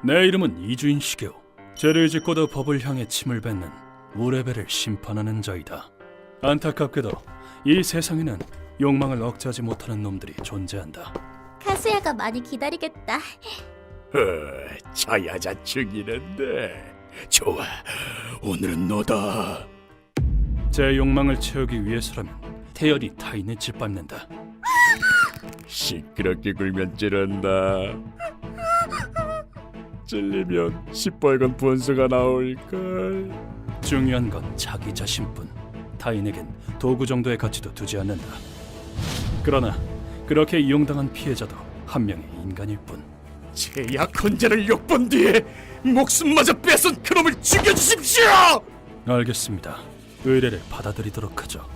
내 이름은 이주인 시게오. 죄를 짓고도 법을 향해 침을 뱉는 무레벨을 심판하는 자이다. 안타깝게도 이 세상에는 욕망을 억제하지 못하는 놈들이 존재한다. 카스야가 많이 기다리겠다. 저 여자 죽이는데. 좋아, 오늘은 너다. 제 욕망을 채우기 위해서라면 태연히 타인을 짓밟는다. 시끄럽게 굴면 찌른다. 찔리면 시뻘건 분수가 나올걸. 중요한 건 자기 자신뿐. 타인에겐 도구 정도의 가치도 두지 않는다. 그러나 그렇게 이용당한 피해자도 한 명의 인간일 뿐. 제약한 자를 엿본 뒤에 목숨마저 뺏은 그놈을 죽여주십시오! 알겠습니다. 의뢰를 받아들이도록 하죠.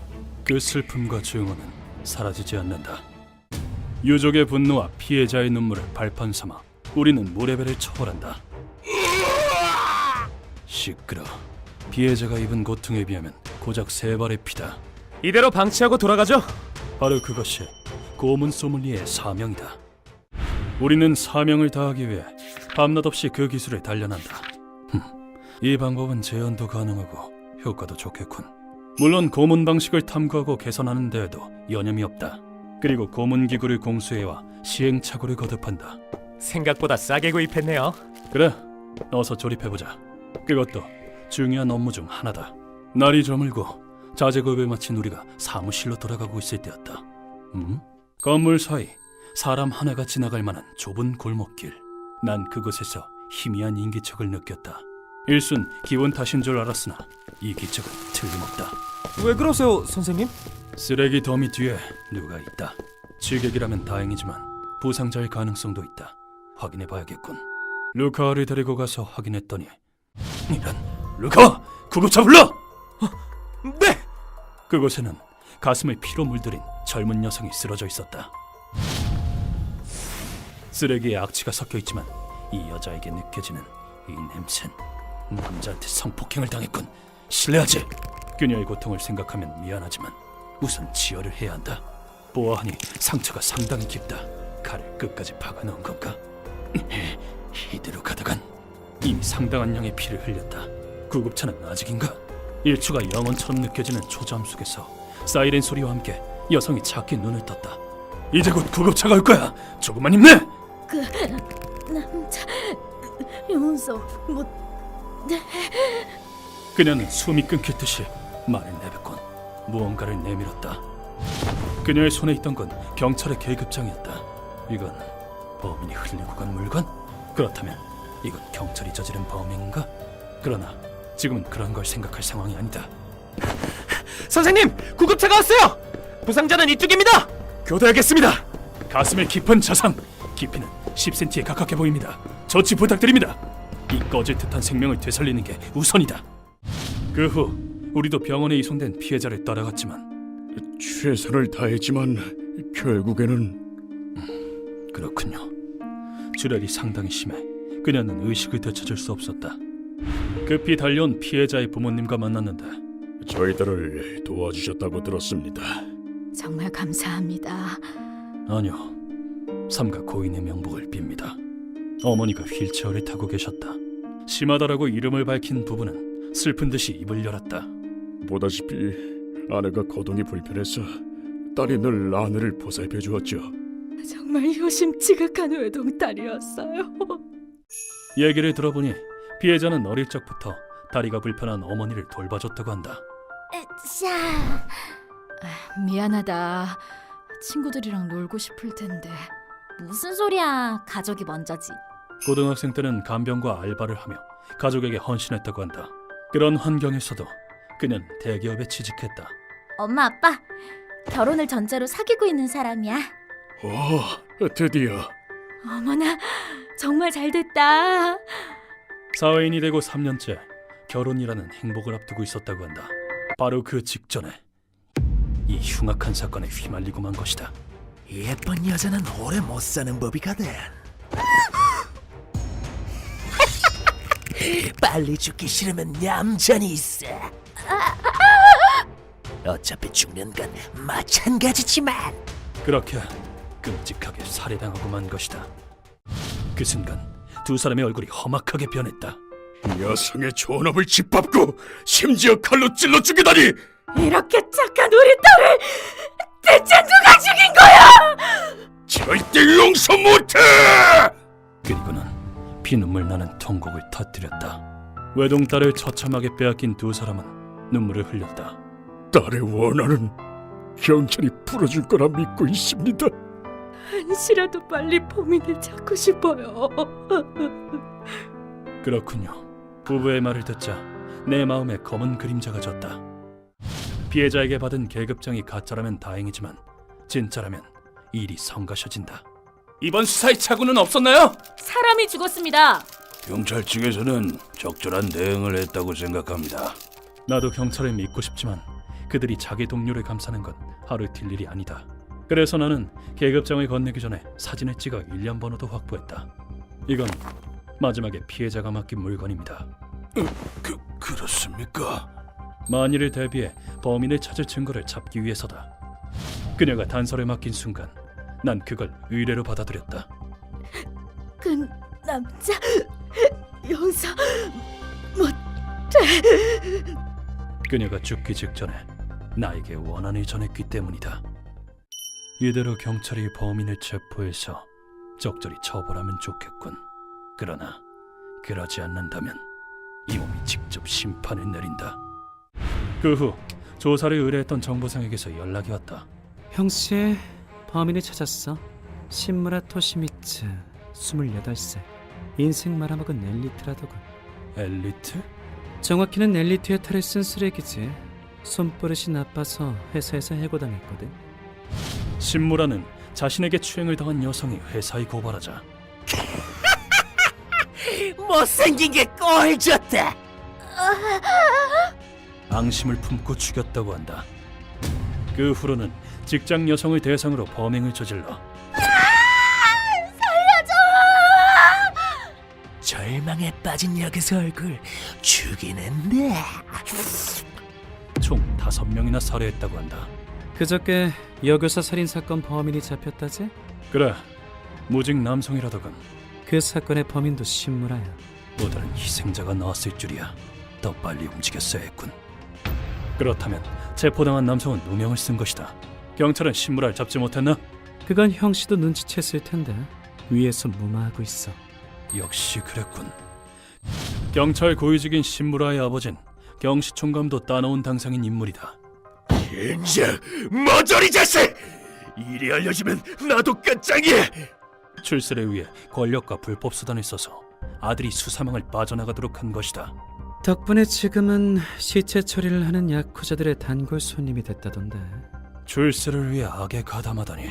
그 슬픔과 증오는 사라지지 않는다. 유족의 분노와 피해자의 눈물을 발판 삼아 우리는 무레벨을 처벌한다. 시끄러. 피해자가 입은 고통에 비하면 고작 3발의 피다. 이대로 방치하고 돌아가죠. 바로 그것이 고문 소믈리에의 사명이다. 우리는 사명을 다하기 위해 밤낮 없이 그 기술을 단련한다. 이 방법은 재현도 가능하고 효과도 좋겠군. 물론 고문 방식을 탐구하고 개선하는 데에도 여념이 없다. 그리고 고문 기구를 공수해와 시행착오를 거듭한다. 생각보다 싸게 구입했네요. 그래, 어서 조립해보자. 그것도 중요한 업무 중 하나다. 날이 저물고 자재 구입을 마친 우리가 사무실로 돌아가고 있을 때였다. 건물 사이 사람 하나가 지나갈 만한 좁은 골목길. 난 그곳에서 희미한 인기척을 느꼈다. 일순 기분 탓인 줄 알았으나 이 기척은 틀림없다. 왜 그러세요, 선생님? 쓰레기 더미 뒤에 누가 있다. 취객이라면 다행이지만 부상자일 가능성도 있다. 확인해봐야겠군. 루카를 데리고 가서 확인했더니 이런... 루카! 구급차 불러! 네! 그곳에는 가슴을 피로 물들인 젊은 여성이 쓰러져 있었다. 쓰레기에 악취가 섞여 있지만 이 여자에게 느껴지는 이 냄새는 남자한테 성폭행을 당했군. 실례하지. 그녀의 고통을 생각하면 미안하지만 우선 치료를 해야 한다. 보아하니 상처가 상당히 깊다. 칼을 끝까지 박아넣은 건가? 이대로 가다간 이미 상당한 양의 피를 흘렸다. 구급차는 아직인가? 일초가 영원처럼 느껴지는 초잠 속에서 사이렌 소리와 함께 여성이 작게 눈을 떴다. 이제 곧 구급차가 올 거야. 조금만 힘내. 그 남자 용서 못. 그녀는 숨이 끊길 듯이 말을 내뱉곤 무언가를 내밀었다. 그녀의 손에 있던 건 경찰의 계급장이었다. 이건 범인이 흘리고 간 물건? 그렇다면 이건 경찰이 저지른 범행인가? 그러나 지금은 그런 걸 생각할 상황이 아니다. 선생님, 구급차가 왔어요. 부상자는 이쪽입니다. 교대하겠습니다. 가슴에 깊은 자상. 깊이는 10cm에 가깝게 보입니다. 조치 부탁드립니다. 이 꺼질 듯한 생명을 되살리는 게 우선이다. 그 후 우리도 병원에 이송된 피해자를 따라갔지만 최선을 다했지만 결국에는... 그렇군요. 출혈이 상당히 심해 그녀는 의식을 되찾을 수 없었다. 급히 달려온 피해자의 부모님과 만났는데 저희들을 도와주셨다고 들었습니다. 정말 감사합니다. 아니요, 삼가 고인의 명복을 빕니다. 어머니가 휠체어를 타고 계셨다. 심하다라고 이름을 밝힌 부부는 슬픈 듯이 입을 열었다. 보다시피 아내가 거동이 불편해서 딸이 늘 아내를 보살펴 주었죠. 정말 효심 지극한 외동딸이었어요. 얘기를 들어보니 피해자는 어릴 적부터 다리가 불편한 어머니를 돌봐줬다고 한다. 자, 미안하다. 친구들이랑 놀고 싶을 텐데. 무슨 소리야? 가족이 먼저지. 고등학생 때는 간병과 알바를 하며 가족에게 헌신했다고 한다. 그런 환경에서도 그는 대기업에 취직했다. 엄마 아빠 결혼을 전제로 사귀고 있는 사람이야. 드디어. 어머나 정말 잘 됐다. 사회인이 되고 3년째 결혼이라는 행복을 앞두고 있었다고 한다. 바로 그 직전에 이 흉악한 사건에 휘말리고 만 것이다. 예쁜 여자는 오래 못 사는 법이거든. 빨리 죽기 싫으면 얌전히 있어. 어차피 죽는 건 마찬가지지만. 그렇게 끔찍하게 살해당하고 만 것이다. 그 순간 두 사람의 얼굴이 험악하게 변했다. 여성의 존엄을 짓밟고 심지어 칼로 찔러 죽이다니! 이렇게 착한 우리 딸을 대체 누가 죽인 거야? 절대 용서 못해! 그리고는 피눈물 나는 통곡을 터뜨렸다. 외동딸을 처참하게 빼앗긴 두 사람은 눈물을 흘렸다. 딸의 원한은 경찰이 풀어줄 거라 믿고 있습니다. 한시라도 빨리 범인을 찾고 싶어요. 그렇군요. 부부의 말을 듣자 내 마음에 검은 그림자가 졌다. 피해자에게 받은 계급장이 가짜라면 다행이지만 진짜라면 일이 성가셔진다. 이번 수사에 착오는 없었나요? 사람이 죽었습니다. 경찰 측에서는 적절한 대응을 했다고 생각합니다. 나도 경찰을 믿고 싶지만 그들이 자기 동료를 감싸는 건 하루 이틀 일이 아니다. 그래서 나는 계급장을 건네기 전에 사진을 찍어 일련 번호도 확보했다. 이건 마지막에 피해자가 맡긴 물건입니다. 그렇습니까? 만일을 대비해 범인을 찾을 증거를 잡기 위해서다. 그녀가 단서를 맡긴 순간 난 그걸 의뢰로 받아들였다. 그 남자 용서 그녀가 죽기 직전에 나에게 원한을 전했기 때문이다. 이대로 경찰이 범인을 체포해서 적절히 처벌하면 좋겠군. 그러나 그러지 않는다면 이 몸이 직접 심판을 내린다. 그 후 조사를 의뢰했던 정보상에게서 연락이 왔다. 형씨, 범인을 찾았어. 신무라 토시미츠, 28살. 인생 말아먹은 엘리트라더군. 엘리트? 정확히는 엘리트의 탈을 쓴 쓰레기지. 손버릇이 나빠서 회사에서 해고당했거든. 신무라는 자신에게 추행을 당한 여성이 회사에 고발하자 못생긴 게 꼴 좋다. 앙심을 품고 죽였다고 한다. 그 후로는 직장 여성을 대상으로 범행을 저질러 절망에 빠진 녀석 얼굴 죽이는데. 총 5명이나 살해했다고 한다. 그저께 여교사 살인사건 범인이 잡혔다지? 그래, 무직 남성이라더군. 그 사건의 범인도 신무라야. 또 다른 희생자가 나왔을 줄이야. 더 빨리 움직였어야 했군. 그렇다면 체포당한 남성은 누명을 쓴 것이다. 경찰은 신무라를 잡지 못했나? 그건 형씨도 눈치챘을 텐데 위에서 무마하고 있어. 역시 그랬군. 경찰 고위직인 신무라의 아버진 경시총감도 따놓은 당상인 인물이다. 인자, 머저리 자식! 일이 알려지면 나도 끝장이야! 출세를 위해 권력과 불법 수단을 써서 아들이 수사망을 빠져나가도록 한 것이다. 덕분에 지금은 시체 처리를 하는 야쿠자들의 단골 손님이 됐다던데. 출세를 위해 악에 가담하다니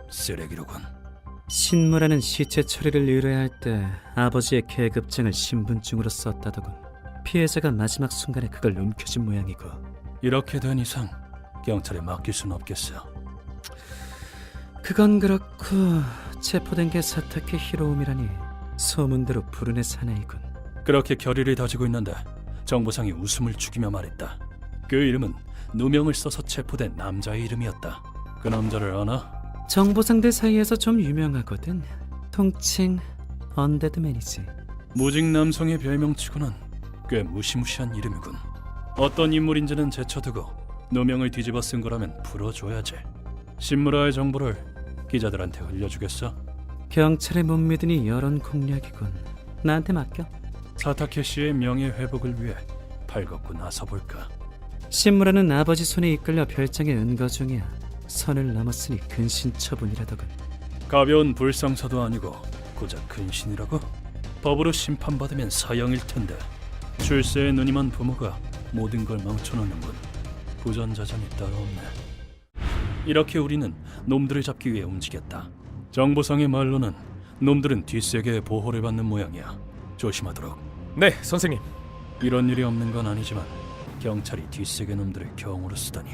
쓰레기로군. 신무라는 시체 처리를 의뢰할 때 아버지의 계급증을 신분증으로 썼다더군. 피해자가 마지막 순간에 그걸 움켜쥔 모양이고. 이렇게 된 이상 경찰에 맡길 수는 없겠어. 그건 그렇고 체포된 게 사타케 히로움이라니 소문대로 불운의 사나이군. 그렇게 결의를 다지고 있는데 정보상이 웃음을 죽이며 말했다. 그 이름은 누명을 써서 체포된 남자의 이름이었다. 그 남자를 아나? 정보상들 사이에서 좀 유명하거든. 통칭 언데드맨이지. 무직 남성의 별명치고는 꽤 무시무시한 이름이군. 어떤 인물인지는 제쳐두고 누명을 뒤집어 쓴 거라면 풀어줘야지. 신무라의 정보를 기자들한테 흘려주겠어? 경찰에 못 믿으니 여론 공략이군. 나한테 맡겨. 사타케 씨의 명예 회복을 위해 팔걷고 나서볼까? 신무라는 아버지 손에 이끌려 별장에 은거 중이야. 선을 넘었으니 근신 처분이라더군. 가벼운 불상사도 아니고 고작 근신이라고? 법으로 심판받으면 사형일 텐데. 출세에 눈이 먼 부모가 모든 걸 망쳐놓는군. 부전자전이 따로 없네. 이렇게 우리는 놈들을 잡기 위해 움직였다. 정보상의 말로는 놈들은 뒷세계의 보호를 받는 모양이야. 조심하도록. 네, 선생님. 이런 일이 없는 건 아니지만 경찰이 뒷세계 놈들을 경우로 쓰다니.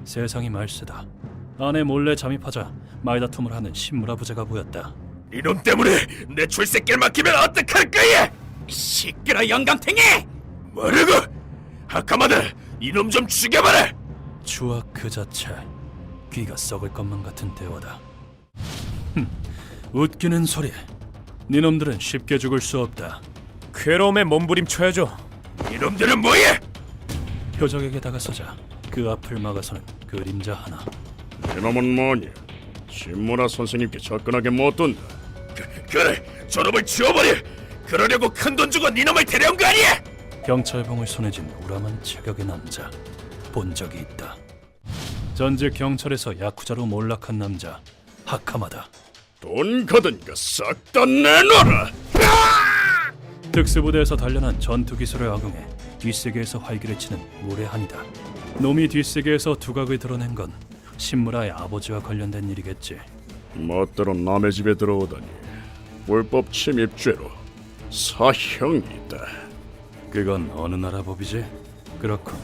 세상이 말세다. 아내 몰래 잠입하자 말다툼을 하는 신무라 부자가 보였다. 이놈 때문에 내 출세길 막히면 어떡할 거야! 시끄러 영감탱이! 뭐라고? 하카마들, 이놈 좀 죽여봐라! 추악 그 자체. 귀가 썩을 것만 같은 대화다. 웃기는 소리. 니놈들은 쉽게 죽을 수 없다. 괴로움에 몸부림쳐야죠. 이놈들은 뭐야? 표적에게 다가서자 그 앞을 막아서는 그림자 하나. 이놈은 뭐냐? 신문화 선생님께 접근하게 못 둔다. 그래, 저놈을 지워버려. 그러려고 큰 돈 주고 니놈을 데려온 거 아니야? 경찰봉을 손에 쥔 우람한 체격의 남자. 본 적이 있다. 전직 경찰에서 야쿠자로 몰락한 남자 하카마다. 돈 거든 거 싹 다 내놔라. 특수부대에서 단련한 전투 기술을 악용해 뒷세계에서 활기를 치는 무례한이다. 놈이 뒷세계에서 두각을 드러낸 건 신무라의 아버지와 관련된 일이겠지. 멋대로 남의 집에 들어오다니 불법 침입죄로 사형이다. 그건 어느 나라 법이지? 그렇군.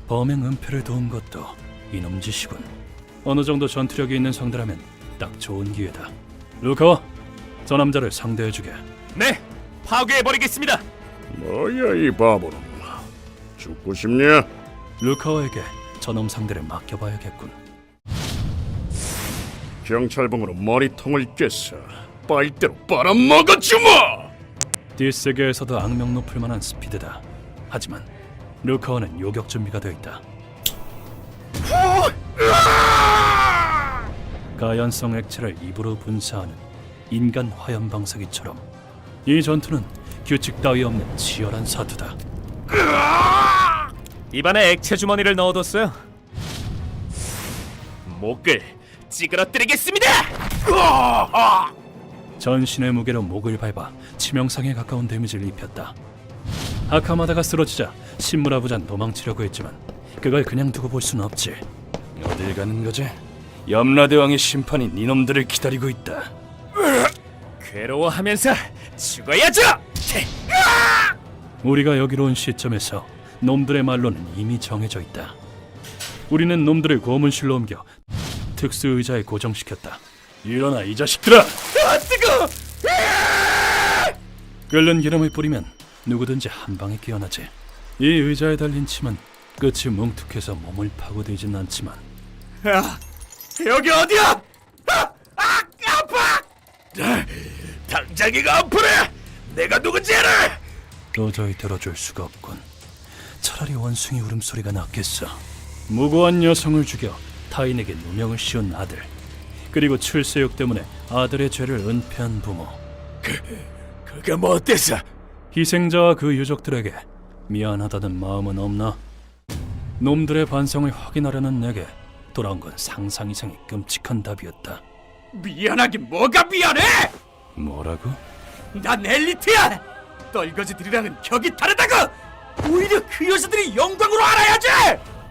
범행 은폐를 도운 것도 이놈 짓이군. 어느 정도 전투력이 있는 상대라면 딱 좋은 기회다. 루카와, 저 남자를 상대해주게. 네, 파괴해버리겠습니다. 뭐야 이 바보는. 죽고 싶냐? 루카와에게 저놈 상대를 맡겨봐야겠군. 경찰봉으로 머리통을 꿰서 빨대로 빨아먹었지 뭐. 뒷세계에서도 악명 높을 만한 스피드다. 하지만 루카와는 요격 준비가 되어 있다. 가연성 액체를 입으로 분사하는 인간 화염 방사기처럼 이 전투는 규칙 따위 없는 치열한 사투다. 입안에 액체 주머니를 넣어뒀어요. 목을 찌그러뜨리겠습니다. 전신의 무게로 목을 밟아 치명상에 가까운 데미지를 입혔다. 하카마다가 쓰러지자 신무라 부자는 도망치려고 했지만 그걸 그냥 두고 볼 수는 없지. 어딜 가는 거지? 염라대왕의 심판이 니놈들을 기다리고 있다. 괴로워하면서 죽어야죠. 우리가 여기로 온 시점에서 놈들의 말로는 이미 정해져 있다. 우리는 놈들을 고문실로 옮겨 특수의자에 고정시켰다. 일어나 이 자식들아! 뜨거! 끓는 기름을 뿌리면 누구든지 한 방에 깨어나지. 이 의자에 달린 침은 끝이 뭉툭해서 몸을 파고들진 않지만 여기 어디야? 당장이가 아프네. 내가 누군지 알아. 도저히 들어줄 수가 없군. 차라리 원숭이 울음소리가 낫겠어. 무고한 여성을 죽여 타인에게 누명을 씌운 아들, 그리고 출세욕 때문에 아들의 죄를 은폐한 부모. 그게 뭐 어때서? 희생자와 그 유족들에게 미안하다는 마음은 없나? 놈들의 반성을 확인하려는 내게 돌아온 건 상상 이상의 끔찍한 답이었다. 미안하긴 뭐가 미안해? 뭐라고? 난 엘리트야. 떨거지들이랑은 격이 다르다고. 오히려 그 여자들이 영광으로 알아야지.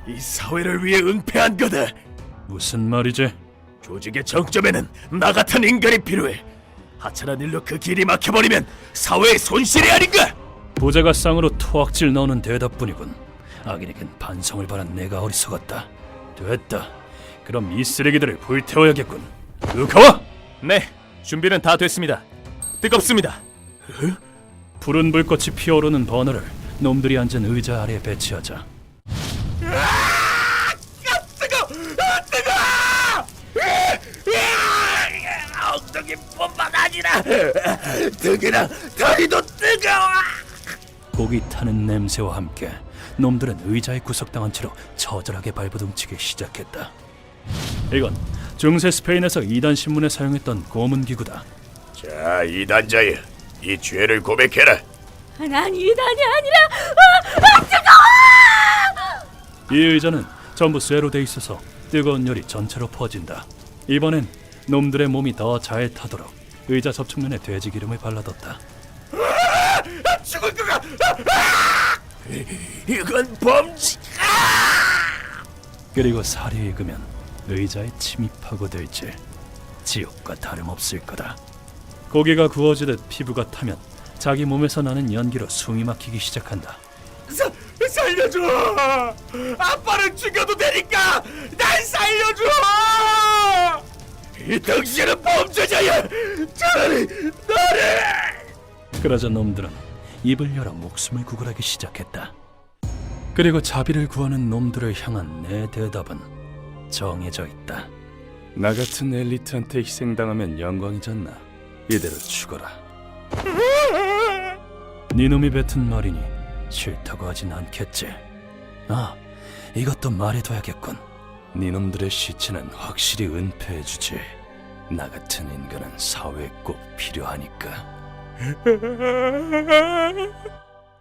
이 사회를 위해 은폐한 거다. 무슨 말이지? 조직의 정점에는 나 같은 인간이 필요해. 하찮은 일로 그 길이 막혀버리면 사회의 손실이 아닌가? 부자가 쌍으로 토악질 넣는 대답뿐이군. 악인에겐 반성을 바란 내가 어리석었다. 됐다. 그럼 이 쓰레기들을 불태워야겠군. 루카와! 네, 준비는 다 됐습니다. 뜨겁습니다. 푸른 불꽃이 피어오르는 버너를 놈들이 앉은 의자 아래에 배치하자. 엉덩이뿐만 아니라 등이랑 다리도 뜨거워. 고기 타는 냄새와 함께 놈들은 의자에 구석당한 채로 처절하게 발버둥치기 시작했다. 이건 중세 스페인에서 이단 신문에 사용했던 고문기구다. 자, 이단자여, 이 죄를 고백해라. 난 이단이 아니라 이 의자는 전부 쇠로 돼 있어서 뜨거운 열이 전체로 퍼진다. 이번엔 놈들의 몸이 더 잘 타도록 의자 접촉면에 돼지 기름을 발라뒀다. 죽을 거가. 이건 범죄. 그리고 살이 익으면 의자에 침이 파고들지. 지옥과 다름없을 거다. 고기가 구워지듯 피부가 타면 자기 몸에서 나는 연기로 숨이 막히기 시작한다. 살려줘. 아빠를 죽여도 되니까 날 살려줘. 이 당신은 범죄자야. 차라리 나를. 그러자 놈들은 입을 열어 목숨을 구걸하기 시작했다. 그리고 자비를 구하는 놈들을 향한 내 대답은 정해져 있다. 나 같은 엘리트한테 희생당하면 영광이잖나. 이대로 죽어라. 네놈이 뱉은 말이니 싫다고 하진 않겠지. 아, 이것도 말해둬야겠군. 네놈들의 시체는 확실히 은폐해주지. 나 같은 인간은 사회에 꼭 필요하니까.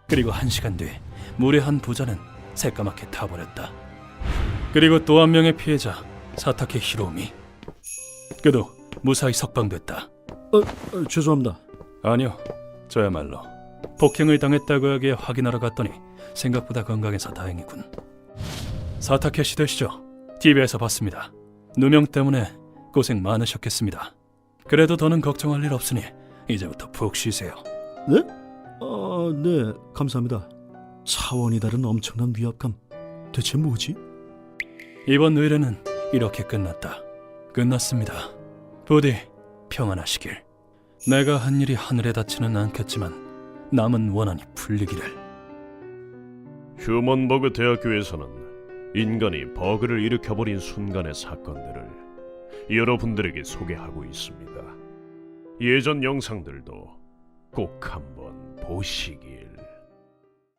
그리고 1시간 뒤 무례한 부자는 새까맣게 타버렸다. 그리고 또 한 명의 피해자 사타케 히로미, 그도 무사히 석방됐다. 죄송합니다. 아니요, 저야말로 폭행을 당했다고 하기에 확인하러 갔더니 생각보다 건강해서 다행이군. 사타케 씨 되시죠? TV에서 봤습니다. 누명 때문에 고생 많으셨겠습니다. 그래도 더는 걱정할 일 없으니 이제부터 푹 쉬세요. 네? 네, 감사합니다. 차원이 다른 엄청난 위압감. 대체 뭐지? 이번 의뢰는 이렇게 끝났습니다. 부디 평안하시길. 내가 한 일이 하늘에 닿지는 않겠지만 남은 원한이 풀리기를. 휴먼버그 대학교에서는 인간이 버그를 일으켜버린 순간의 사건들을 여러분들에게 소개하고 있습니다. 예전 영상들도 꼭 한번 보시길.